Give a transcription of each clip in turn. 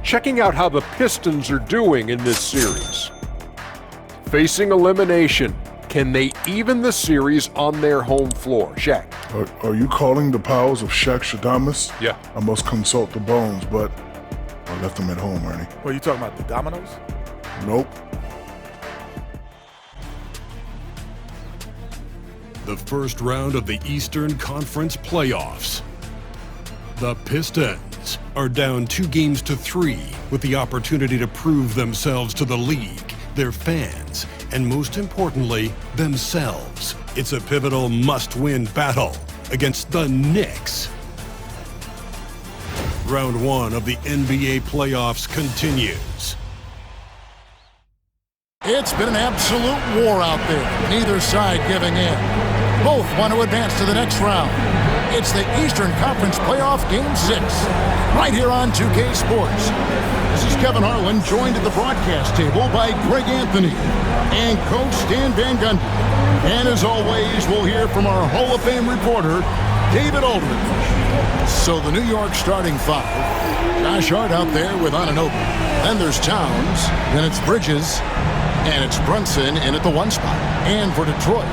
checking out how the Pistons are doing in this series. Facing elimination, can they even the series on their home floor? Shaq. Are you calling the powers of Shaq Shadamas? Yeah. I must consult the bones, but I left them at home, Ernie. What, are you talking about the dominoes? Nope. The first round of the Eastern Conference playoffs. The Pistons are down 2-3 with the opportunity to prove themselves to the league, their fans, and most importantly, themselves. It's a pivotal must-win battle against the Knicks. Round 1 of the NBA playoffs continues. It's been an absolute war out there, neither side giving in. Both want to advance to the next round. It's the Eastern Conference Playoff Game 6, right here on 2K Sports. This is Kevin Harlan, joined at the broadcast table by Greg Anthony and Coach Stan Van Gundy. And as always, we'll hear from our Hall of Fame reporter, David Aldridge. So the New York starting five. Josh Hart out there with Anunoby. Then there's Towns, then it's Bridges, and it's Brunson in at the 1 spot. And for Detroit,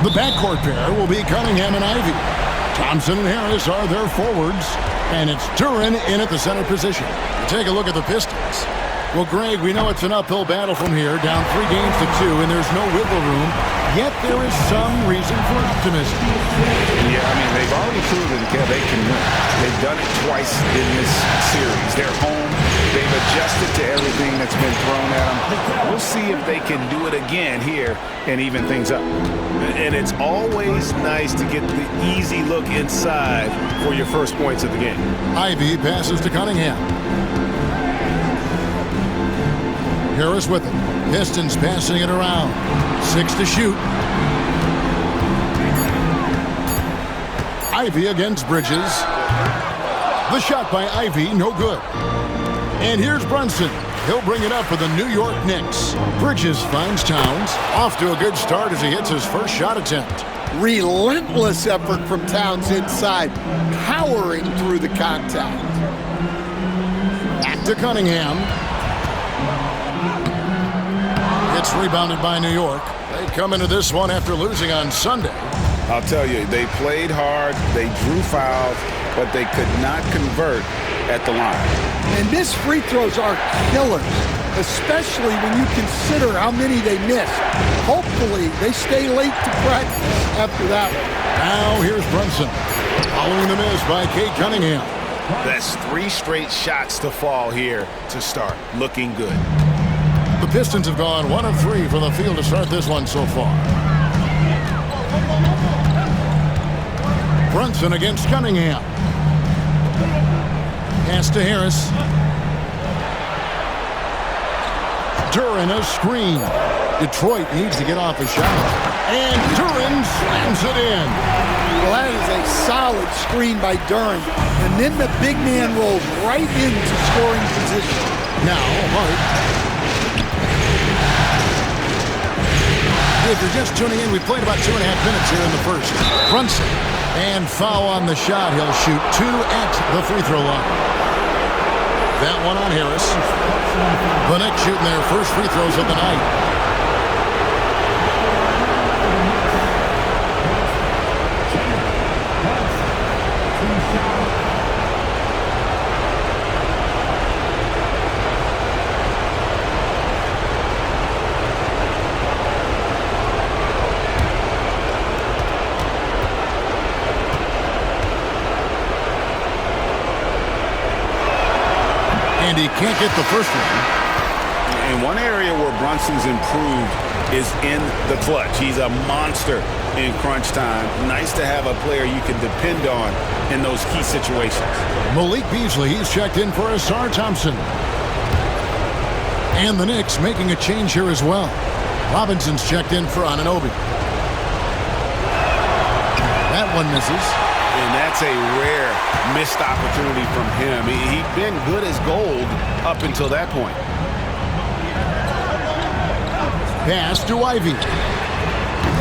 the backcourt pair will be Cunningham and Ivy. Thompson and Harris are their forwards, and it's Duren in at the center position. Take a look at the Pistons. Well, Greg, we know it's an uphill battle from here, down 3-2, and there's no wiggle room. Yet there is some reason for optimism. Yeah, I mean, they've already proven they can win. They've done it twice in this series. They're home. They've adjusted to everything that's been thrown at them. We'll see if they can do it again here and even things up. And it's always nice to get the easy look inside for your first points of the game. Ivy passes to Cunningham. Harris with it. Pistons passing it around. 6 to shoot. Ivy against Bridges. The shot by Ivy, no good. And here's Brunson. He'll bring it up for the New York Knicks. Bridges finds Towns. Off to a good start as he hits his first shot attempt. Relentless effort from Towns inside, powering through the contact. Back to Cunningham. It's rebounded by New York. They come into this one after losing on Sunday. I'll tell you, they played hard, they drew fouls, but they could not convert at the line. And missed free throws are killers, especially when you consider how many they missed. Hopefully, they stay late to practice after that one. Now here's Brunson. Following the miss by Kate Cunningham. That's 3 straight shots to fall here to start. Looking good. The Pistons have gone 1 of 3 from the field to start this one so far. Brunson against Cunningham. Pass to Harris. Duren a screen. Detroit needs to get off a shot. And Duren slams it in. Well, that is a solid screen by Duren. And then the big man rolls right into scoring position. Now, Hart. If you're just tuning in, we've played about 2.5 minutes here in the first. Brunson. And foul on the shot. He'll shoot 2 at the free throw line. That one on Harris. The Knicks shooting their first free throws of the night. And he can't get the first one. And one area where Brunson's improved is in the clutch. He's a monster in crunch time. Nice to have a player you can depend on in those key situations. Malik Beasley, he's checked in for Asar Thompson. And the Knicks making a change here as well. Robinson's checked in for Anunoby. That one misses. And that's a rare missed opportunity from him. He'd been good as gold up until that point. Pass to Ivy.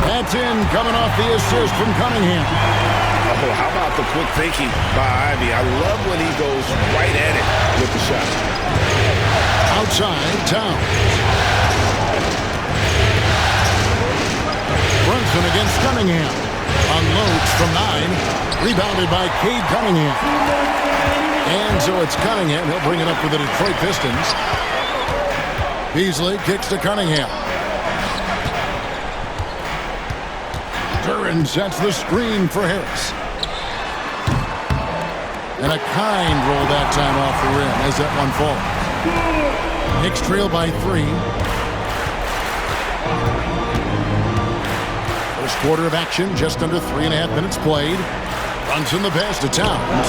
That's in, coming off the assist from Cunningham. Oh, how about the quick thinking by Ivy? I love when he goes right at it with the shot. outside, Towns. Brunson against Cunningham. Unloads from 9. Rebounded by Cade Cunningham. And so it's Cunningham. He'll bring it up for the Detroit Pistons. Beasley kicks to Cunningham. Duran sets the screen for Harris. And a kind roll that time off the rim as that one falls. Knicks trail by 3. First quarter of action, just under 3.5 minutes played. Brunson the pass to Towns.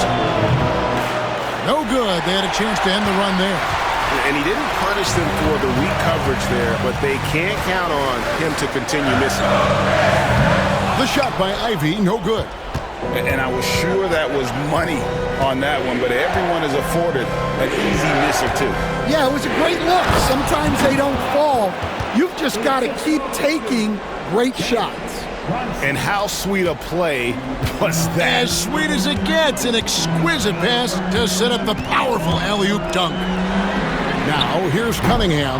No good. They had a chance to end the run there. And he didn't punish them for the weak coverage there, but they can't count on him to continue missing. The shot by Ivy, no good. And I was sure that was money on that one, but everyone is afforded an easy miss or two. Yeah, it was a great look. Sometimes they don't fall. You've just got to keep taking great shots. And how sweet a play was that? As sweet as it gets, an exquisite pass to set up the powerful alley-oop dunk. Now, here's Cunningham.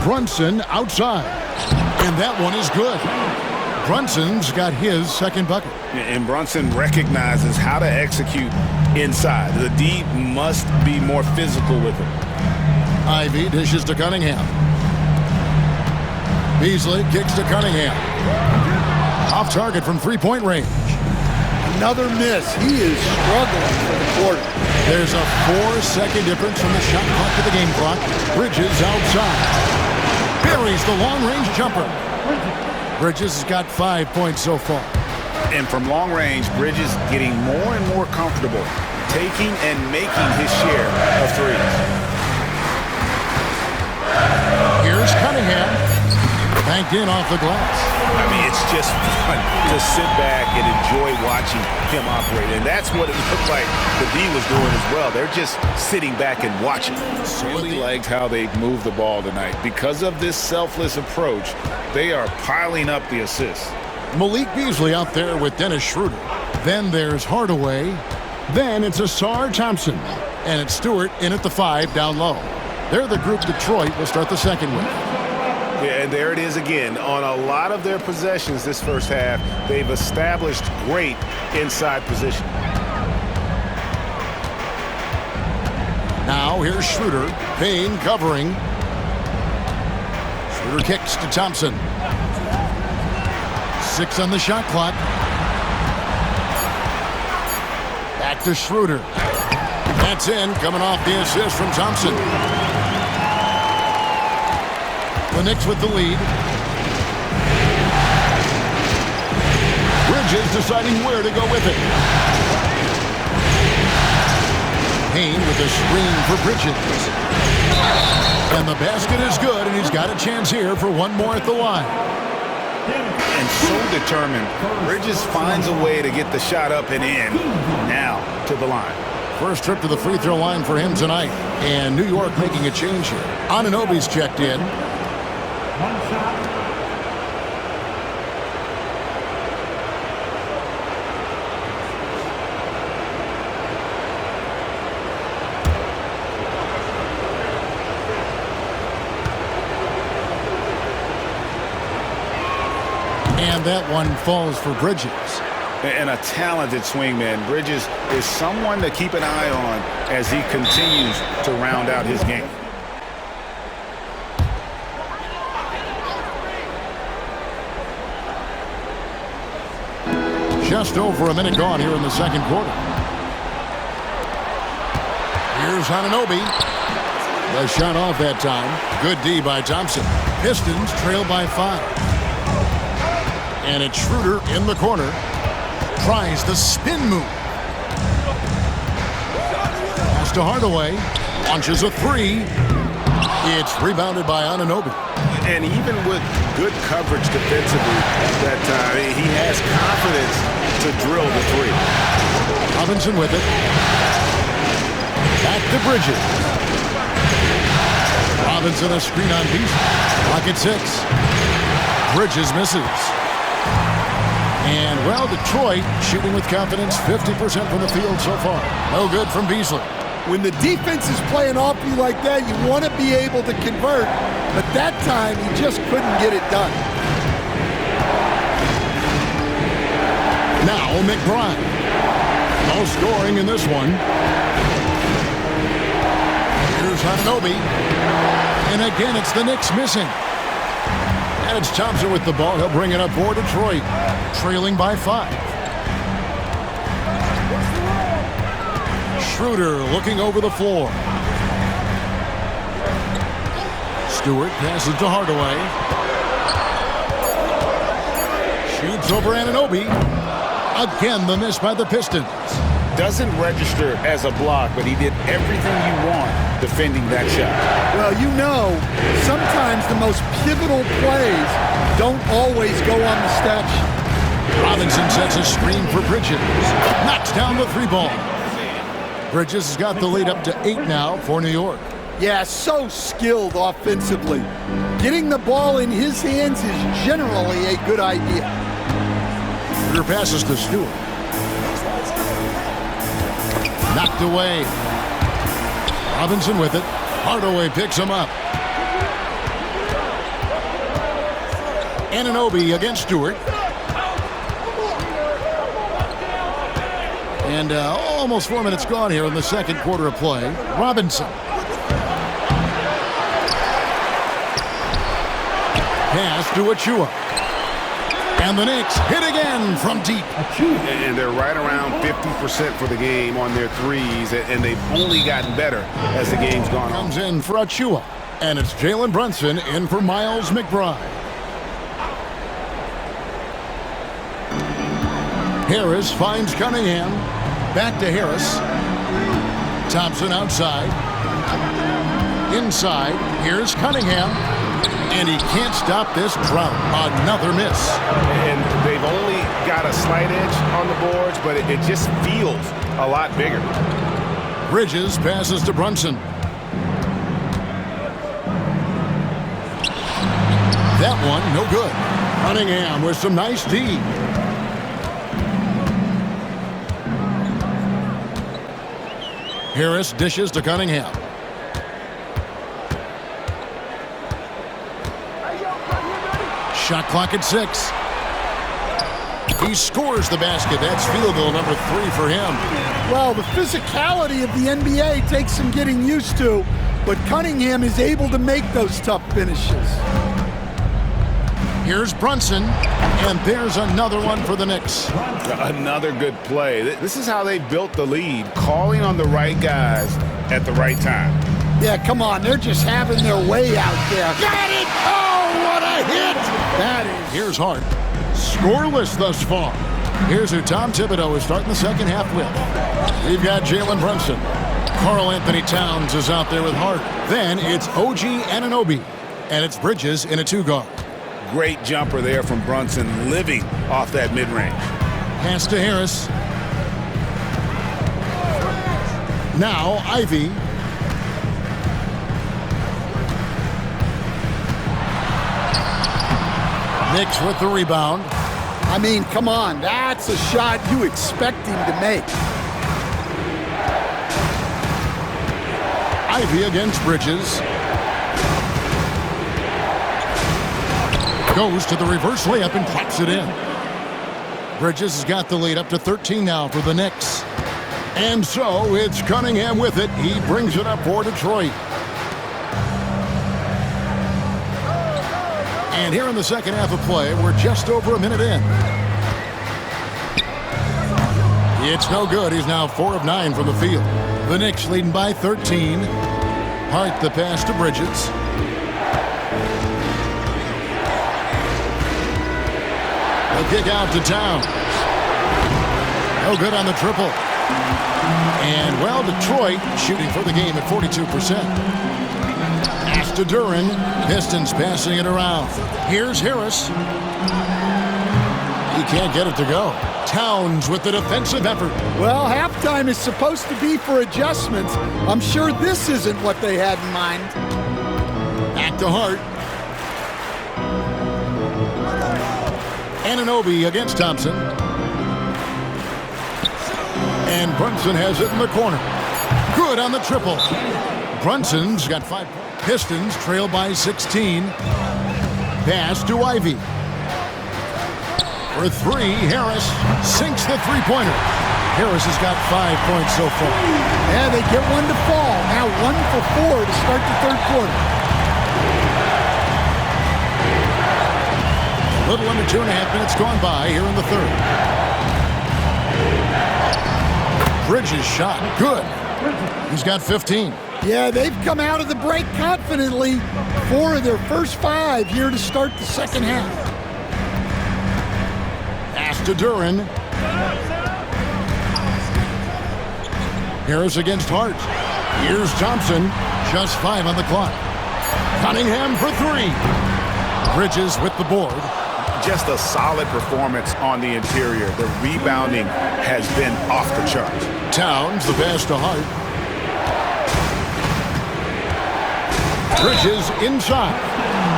Brunson outside. And that one is good. Brunson's got his second bucket. And Brunson recognizes how to execute inside. The D must be more physical with him. Ivy dishes to Cunningham. Beasley kicks to Cunningham. Off target from three-point range. Another miss. He is struggling for the quarter. There's a 4-second difference from the shot clock to the game clock. Bridges outside. Buries the long-range jumper. Bridges has got 5 points so far. And from long range, Bridges getting more and more comfortable taking and making his share of threes. Here's Cunningham. Banked in off the glass. I mean, it's just fun to sit back and enjoy watching him operate. And that's what it looked like the D was doing as well. They're just sitting back and watching. Really liked how they moved the ball tonight. Because of this selfless approach, they are piling up the assists. Malik Beasley out there with Dennis Schroeder. Then there's Hardaway. Then it's Asar Thompson. And it's Stewart in at the 5 down low. They're the group Detroit will start the second with. Yeah, and there it is again. On a lot of their possessions this first half, they've established great inside position. Now here's Schroeder. Payne covering. Schroeder kicks to Thompson. 6 on the shot clock. Back to Schroeder. That's in, coming off the assist from Thompson. The Knicks with the lead. Bridges deciding where to go with it. Payne with a screen for Bridges. And the basket is good, and he's got a chance here for one more at the line. And so determined, Bridges finds a way to get the shot up and in. Now to the line. First trip to the free throw line for him tonight. And New York making a change here. Anunoby's checked in. And that one falls for Bridges. And a talented swingman. Bridges is someone to keep an eye on as he continues to round out his game. Just over a minute gone here in the second quarter. Here's Anunoby. The shot off that time. Good D by Thompson. Pistons trail by 5. And it's Schroeder in the corner. Tries the spin move. Pass to Hardaway. Launches a 3. It's rebounded by Anunoby. And even with good coverage defensively that time, he has confidence to drill the 3. Robinson with it. Back to Bridges. Robinson a screen on Beasley. Clock at 6. Bridges misses. And, well, Detroit shooting with confidence, 50% from the field so far. No good from Beasley. When the defense is playing off you like that, you want to be able to convert. But that time, he just couldn't get it done. Now McBride. No scoring in this one. Here's Anunoby. And again, it's the Knicks missing. And it's Thompson with the ball. He'll bring it up for Detroit, trailing by 5. Schroeder looking over the floor. Stewart passes to Hardaway. Shoots over Anunoby. Again, the miss by the Pistons. Doesn't register as a block, but he did everything you want defending that shot. Well, you know, sometimes the most pivotal plays don't always go on the stat sheet. Robinson sets a screen for Bridges. Knocks down the 3-ball. Bridges has got the lead up to 8 now for New York. Yeah, so skilled offensively. Getting the ball in his hands is generally a good idea. Your passes to Stewart. Knocked away. Robinson with it. Hardaway picks him up. Anunoby against Stewart. And almost 4 minutes gone here in the second quarter of play. Robinson. Pass to Achua. And the Knicks hit again from deep. And they're right around 50% for the game on their threes, and they've only gotten better as the game's gone on. Comes in for Achua. And it's Jalen Brunson in for Miles McBride. Harris finds Cunningham. Back to Harris. Thompson outside. Inside. Here's Cunningham. And he can't stop this drought. Another miss. And they've only got a slight edge on the boards, but it just feels a lot bigger. Bridges passes to Brunson. That one, no good. Cunningham with some nice D. Harris dishes to Cunningham. Shot clock at 6. He scores the basket. That's field goal number 3 for him. Well, the physicality of the NBA takes some getting used to, but Cunningham is able to make those tough finishes. Here's Brunson, and there's another one for the Knicks. Another good play. This is how they built the lead, calling on the right guys at the right time. Yeah, come on. They're just having their way out there. Got it! Oh, what a hit! That is. Here's Hart. Scoreless thus far. Here's who Tom Thibodeau is starting the second half with. We've got Jalen Brunson. Karl Anthony Towns is out there with Hart. Then it's OG Anunoby. And it's Bridges in a 2-guard. Great jumper there from Brunson, living off that mid-range. Pass to Harris. Now Ivy. Knicks with the rebound. I mean, come on. That's a shot you expect him to make. Ivy against Bridges. Goes to the reverse layup and claps it in. Bridges has got the lead up to 13 now for the Knicks. And so it's Cunningham with it. He brings it up for Detroit. And here in the second half of play, we're just over a minute in. It's no good. He's now 4 of 9 from the field. The Knicks leading by 13. Hart the pass to Bridges. They'll kick out to Towns. No good on the triple. And, well, Detroit shooting for the game at 42%. Pass to Duran. Pistons passing it around. Here's Harris. He can't get it to go. Towns with the defensive effort. Well, halftime is supposed to be for adjustments. I'm sure this isn't what they had in mind. Back to Hart. Anunoby against Thompson. And Brunson has it in the corner. Good on the triple. Brunson's got 5. Pistons trail by 16. Pass to Ivy. For 3, Harris sinks the three-pointer. Harris has got 5 points so far. Yeah, they get one to fall. Now 1 for 4 to start the third quarter. A little under 2.5 minutes gone by here in the third. Bridges shot. Good. He's got 15. Yeah, they've come out of the break confidently. 4 of their first 5 here to start the second half. Pass to Duren. Harris against Hart. Here's Thompson. Just 5 on the clock. Cunningham for 3. Bridges with the board. Just a solid performance on the interior. The rebounding has been off the charts. Towns, the pass to Hart. Bridges inside.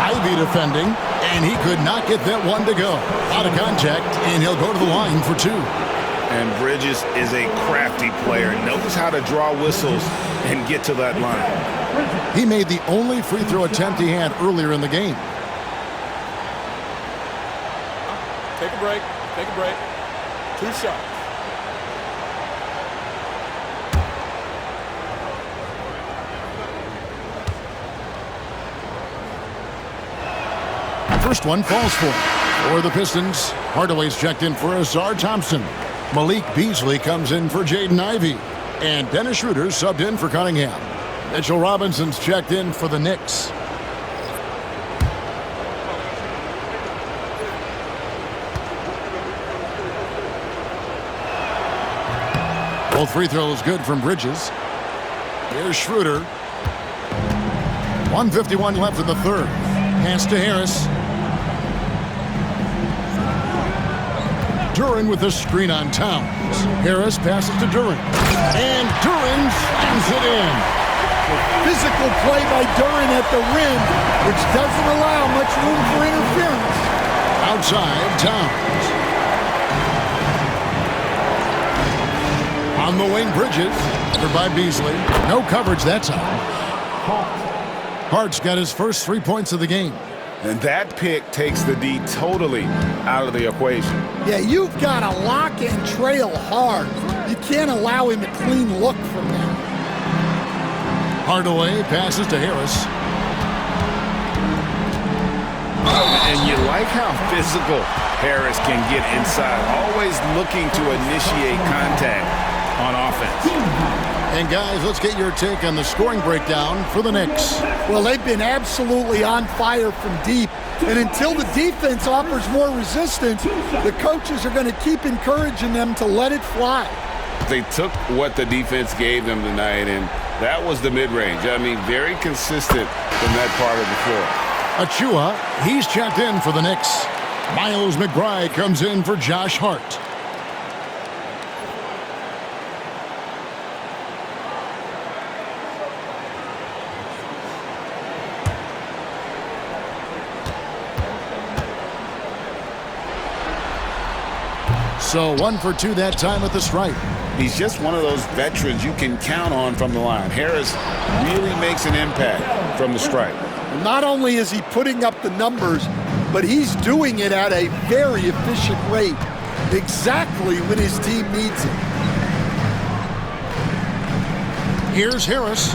Ivy defending, and he could not get that one to go. Out of contact, and he'll go to the line for 2. And Bridges is a crafty player. Knows how to draw whistles and get to that line. He made the only free throw attempt he had earlier in the game. Take a break. Take a break. 2 shots. First one falls for the Pistons. Hardaway's checked in for Azar Thompson. Malik Beasley comes in for Jaden Ivey. And Dennis Schroeder subbed in for Cunningham. Mitchell Robinson's checked in for the Knicks. Both free throws good from Bridges. Here's Schroeder. 1:51 left in the third. Pass to Harris. Duren with the screen on Towns. Harris passes to Duren. And Duren slams it in. Physical play by Duren at the rim, which doesn't allow much room for interference. Outside, Towns. On the wing, Bridges. Covered by Beasley. No coverage that time. Hart's got his first 3 points of the game. And that pick takes the D totally out of the equation. Yeah, you've got to lock and trail hard. You can't allow him a clean look from that. Hardaway passes to Harris. And you like how physical Harris can get inside. Always looking to initiate contact on offense. And guys, let's get your take on the scoring breakdown for the Knicks. Well, they've been absolutely on fire from deep. And until the defense offers more resistance, the coaches are going to keep encouraging them to let it fly. They took what the defense gave them tonight, and that was the mid-range. I mean, very consistent from that part of the floor. Achua, he's checked in for the Knicks. Miles McBride comes in for Josh Hart. So 1 for 2 that time at the stripe. He's just one of those veterans you can count on from the line. Harris really makes an impact from the stripe. Not only is he putting up the numbers, but he's doing it at a very efficient rate, exactly when his team needs it. Here's Harris,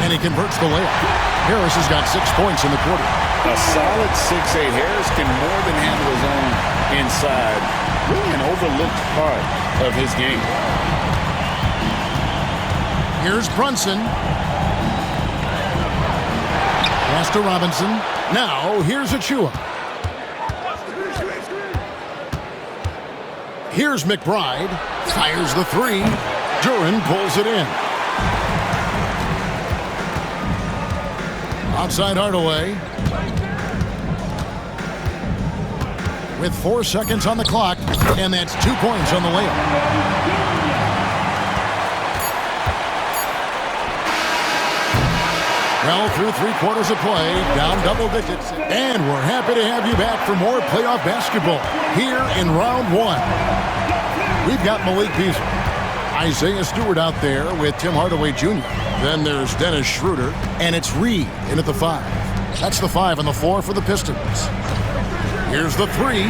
and he converts the layup. Harris has got 6 points in the quarter. A solid 6'8". Harris can more than handle his own inside. Really an overlooked part of his game. Here's Brunson. Pass to Robinson. Now, here's Achua. Here's McBride. Fires the 3. Duren pulls it in. Outside Hardaway. With 4 seconds on the clock, and that's 2 points on the layup. Well, through 3 quarters of play, down double digits. And we're happy to have you back for more playoff basketball here in round 1. We've got Malik Beasley. Isaiah Stewart out there with Tim Hardaway Jr. Then there's Dennis Schroeder, and it's Reed in at the 5. That's the 5 on the floor for the Pistons. Here's the 3.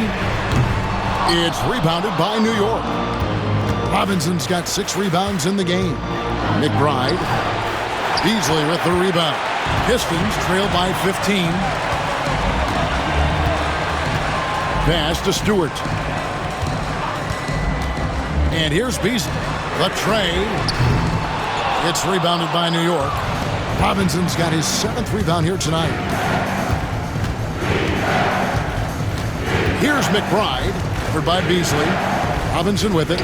It's rebounded by New York. Robinson's got 6 rebounds in the game. McBride. Beasley with the rebound. Pistons trail by 15. Pass to Stewart. And here's Beasley. The tray. It's rebounded by New York. Robinson's got his 7th rebound here tonight. Here's McBride. Covered by Beasley. Robinson with it.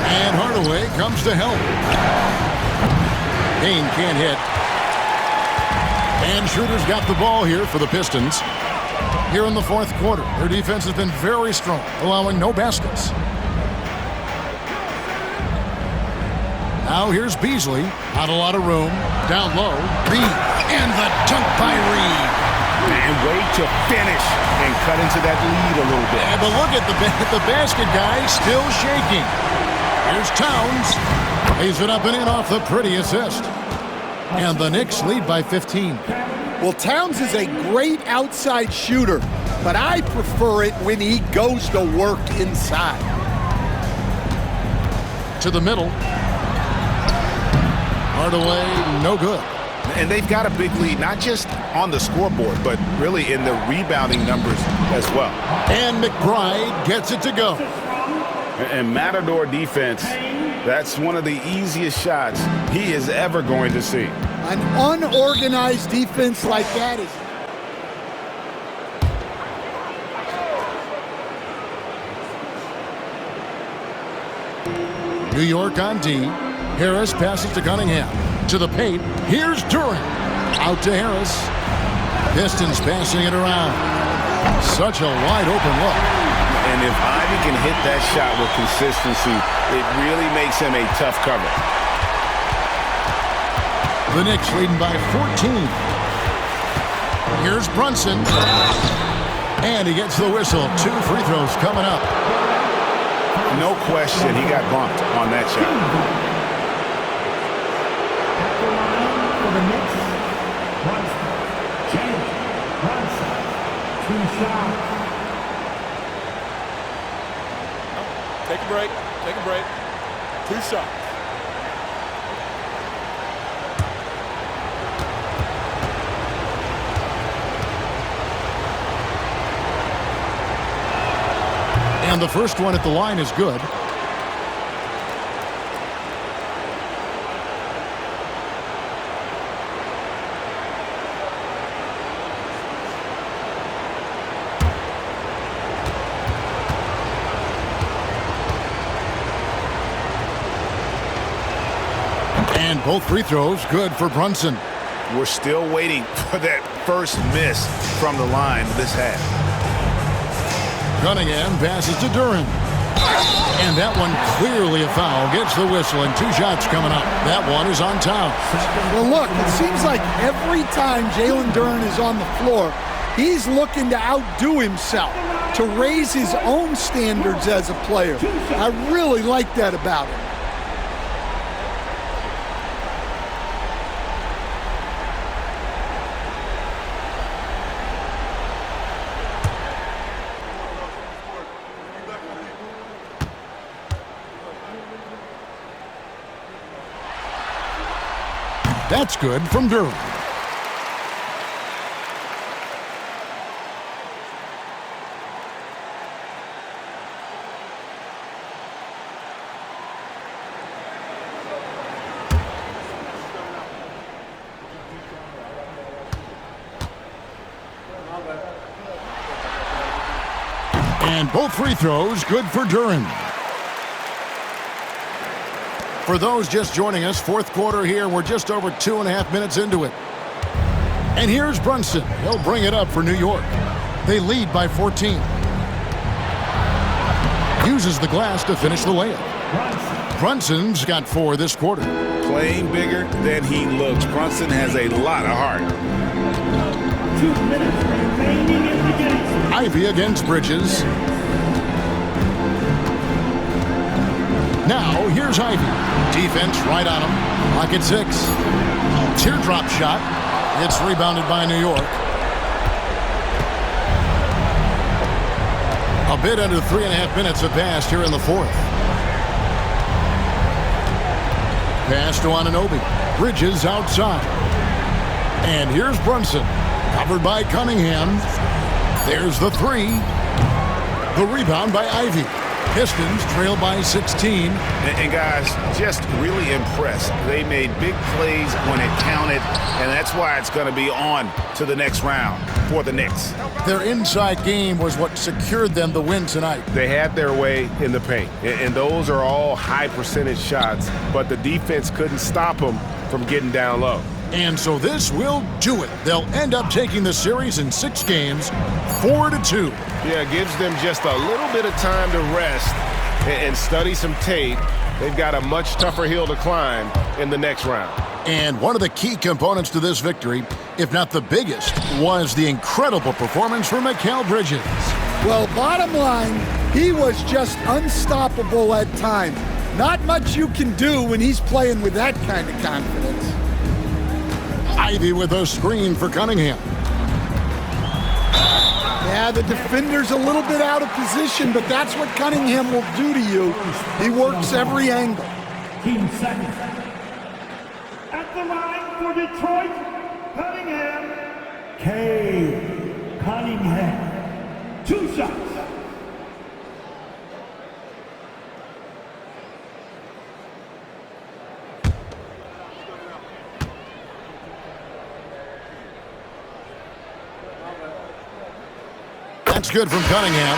And Hardaway comes to help. Kane can't hit. And Schroeder's got the ball here for the Pistons. Here in the 4th quarter, their defense has been very strong, allowing no baskets. Now here's Beasley. Not a lot of room. Down low. Reed. And the dunk by Reed. And way to finish and cut into that lead a little bit. Yeah, but look at the basket guy still shaking. Here's Towns. Lays it up and in off the pretty assist. And the Knicks lead by 15. Well, Towns is a great outside shooter, but I prefer it when he goes to work inside. To the middle. Hardaway, no good. And they've got a big lead, not just on the scoreboard, but really in the rebounding numbers as well. And McBride gets it to go. And Matador defense, that's one of the easiest shots he is ever going to see. An unorganized defense like that is... New York on D. Harris passes to Cunningham. To the paint. Here's Durant. Out to Harris. Pistons passing it around. Such a wide open look. And if Ivy can hit that shot with consistency, it really makes him a tough cover. The Knicks leading by 14. Here's Brunson. And he gets the whistle. 2 free throws coming up. No question he got bumped on that shot. For the Knicks, Brunson. James Brunson. 2 shots. Take a break. Take a break. 2 shots. And the first one at the line is good. And both free throws good for Brunson. We're still waiting for that first miss from the line this half. Cunningham passes to Durant. And that one clearly a foul. Gets the whistle and 2 shots coming up. That one is on Towns. Well, look, it seems like every time Jalen Duren is on the floor, he's looking to outdo himself, to raise his own standards as a player. I really like that about him. That's good from Durant. And both free throws good for Durant. For those just joining us, 4th quarter here. We're just over 2.5 minutes into it. And here's Brunson. He'll bring it up for New York. They lead by 14. Uses the glass to finish the layup. Brunson's got 4 this quarter. Playing bigger than he looks. Brunson has a lot of heart. 2 minutes remaining in the game. Ivy against Bridges. Now, here's Ivy. Defense right on him. Pocket 6. Teardrop shot. It's rebounded by New York. A bit under 3.5 minutes have passed here in the fourth. Pass to Anunoby. Bridges outside. And here's Brunson. Covered by Cunningham. There's the three. The rebound by Ivy. Pistons trail by 16. And guys, just really impressed. They made big plays when it counted, and that's why it's going to be on to the next round for the Knicks. Their inside game was what secured them the win tonight. They had their way in the paint, and those are all high percentage shots, but the defense couldn't stop them from getting down low. And so this will do it. They'll end up taking the series in 6 games, 4-2. Yeah, it gives them just a little bit of time to rest and study some tape. They've got a much tougher hill to climb in the next round. And one of the key components to this victory, if not the biggest, was the incredible performance from Mikal Bridges. Well, bottom line, he was just unstoppable at times. Not much you can do when he's playing with that kind of confidence. Ivy with a screen for Cunningham. Yeah, the defender's a little bit out of position, but that's what Cunningham will do to you. He works every angle. 15 seconds. At the line for Detroit, Cunningham. Cunningham. 2 shots. That's good from Cunningham.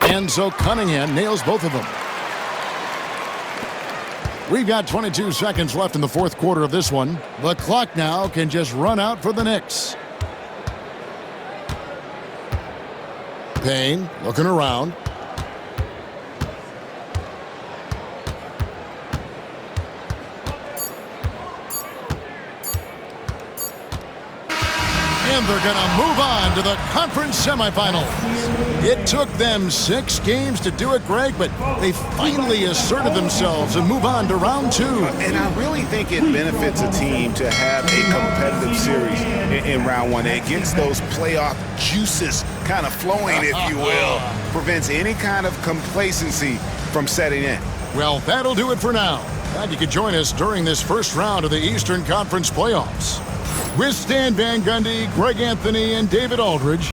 And so Cunningham nails both of them. We've got 22 seconds left in the fourth quarter of this one. The clock now can just run out for the Knicks. Payne looking around. And they're going to move on to the conference semifinals. It took them 6 games to do it, Greg, but they finally asserted themselves and move on to round 2. And I really think it benefits a team to have a competitive series in round 1. It gets those playoff juices kind of flowing, if you will. Prevents any kind of complacency from setting in. Well, that'll do it for now. Glad you could join us during this first round of the Eastern Conference playoffs. With Stan Van Gundy, Greg Anthony, and David Aldridge.